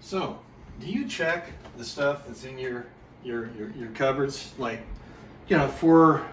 So, do you check the stuff that's in your cupboards, like, for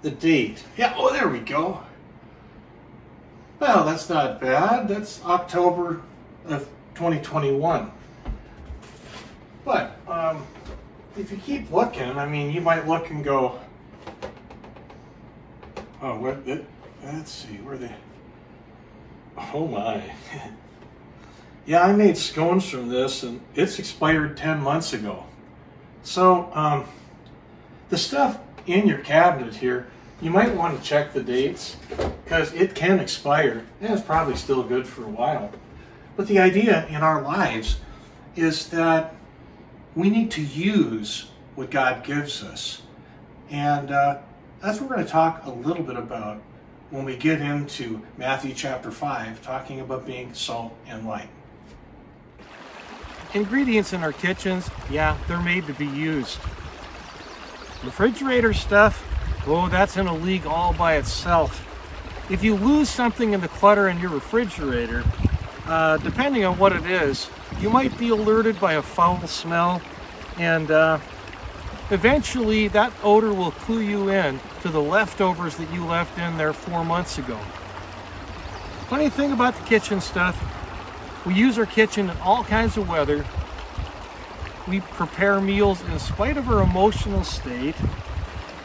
the date? Yeah, oh, there we go. Well, that's not bad. That's October of 2021. But if you keep looking, I mean, you might look and go, oh, let's see, where are they? Oh my. Yeah, I made scones from this, and it's expired 10 months ago. So, the stuff in your cabinet here, you might want to check the dates, because it can expire, and it's probably still good for a while. But the idea in our lives is that we need to use what God gives us. And that's what we're going to talk a little bit about when we get into Matthew chapter 5, talking about being salt and light. Ingredients in our kitchens, yeah, they're made to be used. Refrigerator stuff, oh, that's in a league all by itself. If you lose something in the clutter in your refrigerator, depending on what it is, you might be alerted by a foul smell, and eventually that odor will clue you in to the leftovers that you left in there 4 months ago. Funny thing about the kitchen stuff, we use our kitchen in all kinds of weather. We prepare meals in spite of our emotional state.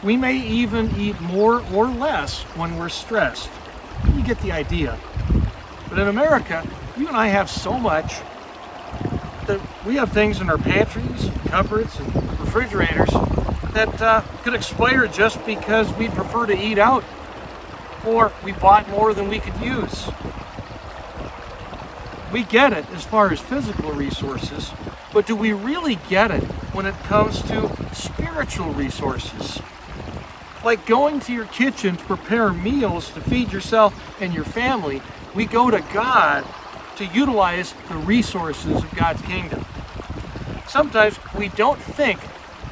We may even eat more or less when we're stressed. You get the idea. But in America, you and I have so much that we have things in our pantries, cupboards, and refrigerators that could expire just because we prefer to eat out, or we bought more than we could use. We get it as far as physical resources, but do we really get it when it comes to spiritual resources? Like going to your kitchen to prepare meals to feed yourself and your family, we go to God to utilize the resources of God's kingdom. Sometimes we don't think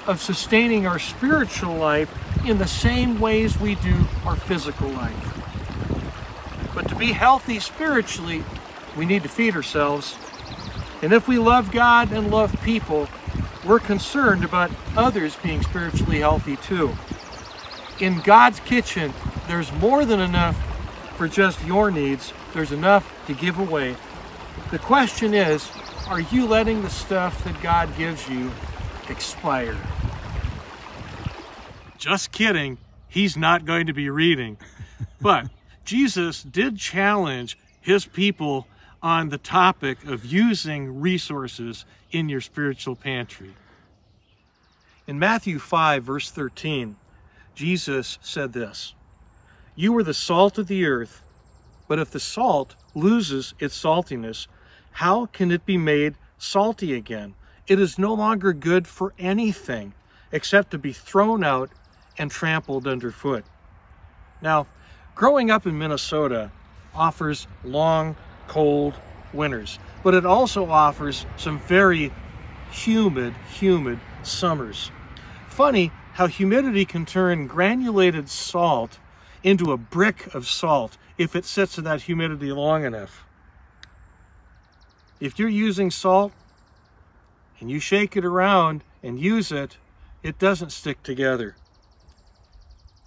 of sustaining our spiritual life in the same ways we do our physical life. But to be healthy spiritually, we need to feed ourselves. And if we love God and love people, we're concerned about others being spiritually healthy too. In God's kitchen, there's more than enough for just your needs. There's enough to give away. The question is, are you letting the stuff that God gives you expire? Just kidding. He's not going to be reading. But Jesus did challenge his people on the topic of using resources in your spiritual pantry. In Matthew 5, verse 13, Jesus said this, "You are the salt of the earth, but if the salt loses its saltiness, how can it be made salty again? It is no longer good for anything except to be thrown out and trampled underfoot." Now, growing up in Minnesota offers long, cold winters, but it also offers some very humid summers. Funny how humidity can turn granulated salt into a brick of salt if it sits in that humidity long enough. If you're using salt and you shake it around and use it, it doesn't stick together.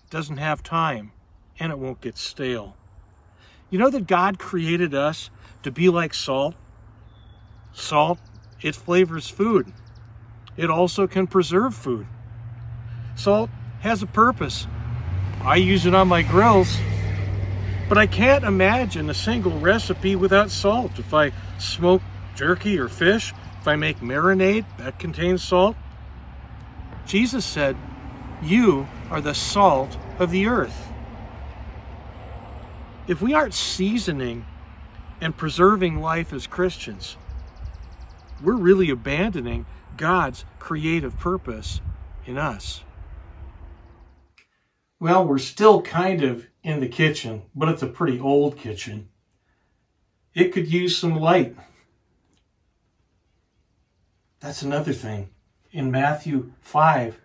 It doesn't have time, and it won't get stale. You know that God created us to be like salt? Salt, it flavors food. It also can preserve food. Salt has a purpose. I use it on my grills, but I can't imagine a single recipe without salt. If I smoke jerky or fish, if I make marinade, that contains salt. Jesus said, "You are the salt of the earth." If we aren't seasoning and preserving life as Christians, we're really abandoning God's creative purpose in us. Well, we're still kind of in the kitchen, but it's a pretty old kitchen. It could use some light. That's another thing. In Matthew 5,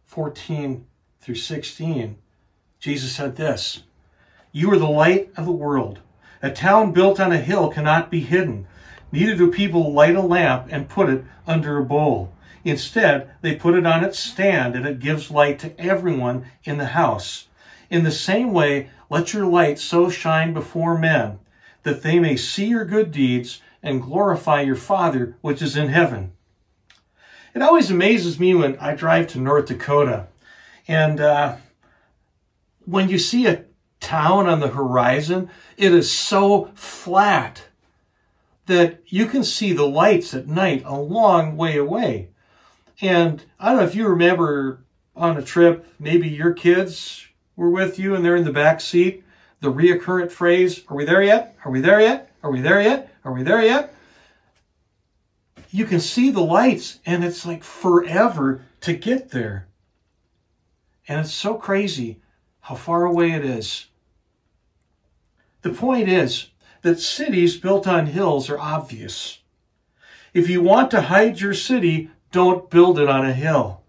14 through 16, Jesus said this, "You are the light of the world. A town built on a hill cannot be hidden. Neither do people light a lamp and put it under a bowl. Instead, they put it on its stand, and it gives light to everyone in the house. In the same way, let your light so shine before men, that they may see your good deeds and glorify your Father which is in heaven. It always amazes me when I drive to North Dakota, and when you see a town on the horizon, it is so flat that you can see the lights at night a long way away. And I don't know if you remember on a trip, maybe your kids were with you and they're in the back seat, the reoccurrent phrase, "Are we there yet? Are we there yet? Are we there yet? Are we there yet?" You can see the lights, and it's like forever to get there. And it's so crazy how far away it is. The point is that cities built on hills are obvious. If you want to hide your city, don't build it on a hill.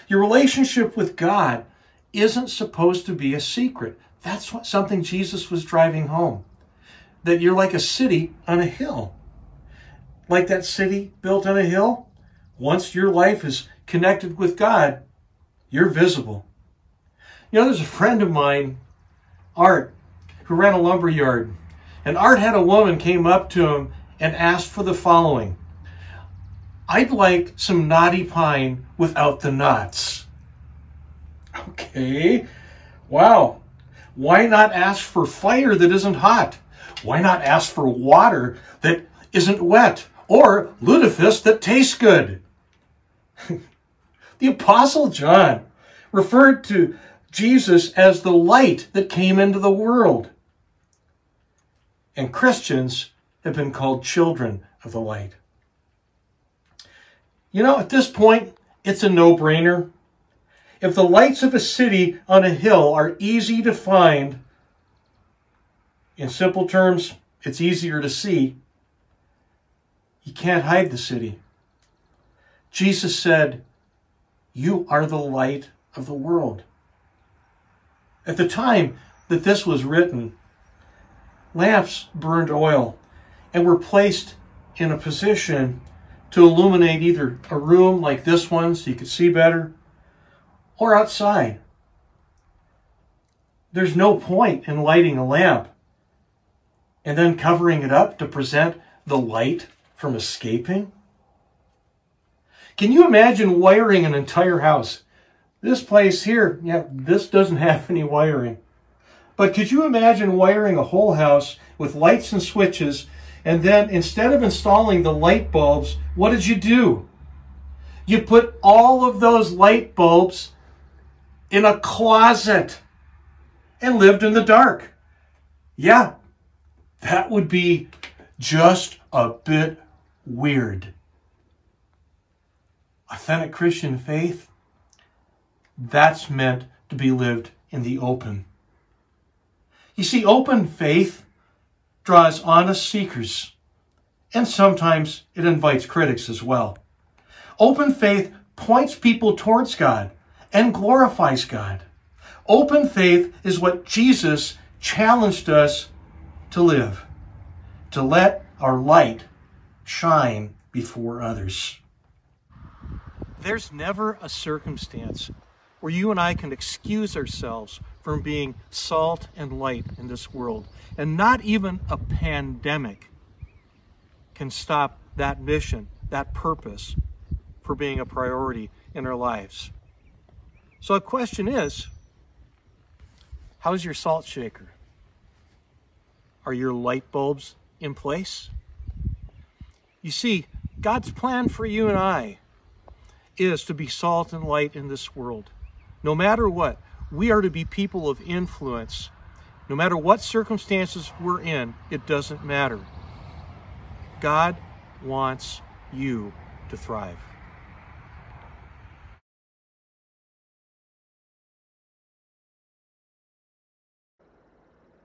Your relationship with God isn't supposed to be a secret. That's something Jesus was driving home. That you're like a city on a hill. Like that city built on a hill, once your life is connected with God, you're visible. You know, there's a friend of mine, Art, who ran a lumber yard. And Art had a woman came up to him and asked for the following: "I'd like some knotty pine without the knots." Okay, wow. Why not ask for fire that isn't hot? Why not ask for water that isn't wet? Or lutefisk that tastes good? The Apostle John referred to Jesus as the light that came into the world. And Christians have been called children of the light. You know, at this point, it's a no-brainer. If the lights of a city on a hill are easy to find, in simple terms, it's easier to see, you can't hide the city. Jesus said, "You are the light of the world." At the time that this was written, lamps burned oil and were placed in a position to illuminate either a room like this one so you could see better, or outside. There's no point in lighting a lamp and then covering it up to prevent the light from escaping. Can you imagine wiring an entire house? This place here, yeah, this doesn't have any wiring. But could you imagine wiring a whole house with lights and switches, and then instead of installing the light bulbs, what did you do? You put all of those light bulbs in a closet and lived in the dark. Yeah, that would be just a bit weird. Authentic Christian faith, that's meant to be lived in the open. You see, open faith draws honest seekers, and sometimes it invites critics as well. Open faith points people towards God and glorifies God. Open faith is what Jesus challenged us to live, to let our light shine before others. There's never a circumstance where you and I can excuse ourselves from being salt and light in this world. And not even a pandemic can stop that mission, that purpose for being a priority in our lives. So the question is, how's your salt shaker? Are your light bulbs in place? You see, God's plan for you and I is to be salt and light in this world. No matter what, we are to be people of influence. No matter what circumstances we're in, it doesn't matter. God wants you to thrive.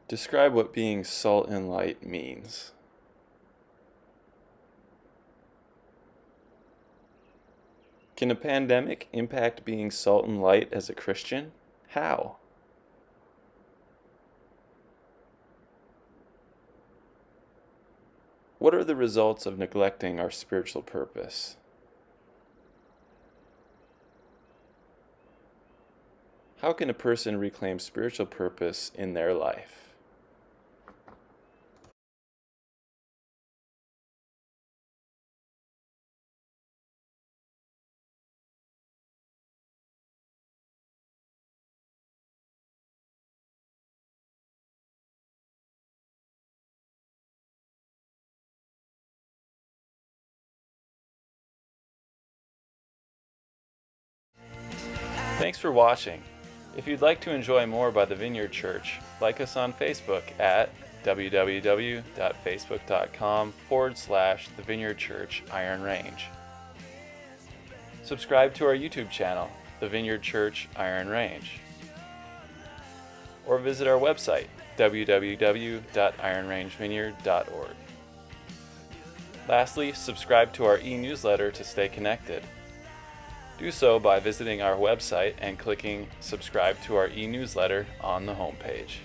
Describe what being salt and light means. Can a pandemic impact being salt and light as a Christian? How? What are the results of neglecting our spiritual purpose? How can a person reclaim spiritual purpose in their life? Thanks for watching. If you'd like to enjoy more by the Vineyard Church, like us on Facebook at www.facebook.com/The Vineyard Church Iron Range. Subscribe to our YouTube channel, The Vineyard Church Iron Range. Or visit our website, www.ironrangevineyard.org. Lastly, subscribe to our e-newsletter to stay connected. Do so by visiting our website and clicking subscribe to our e-newsletter on the homepage.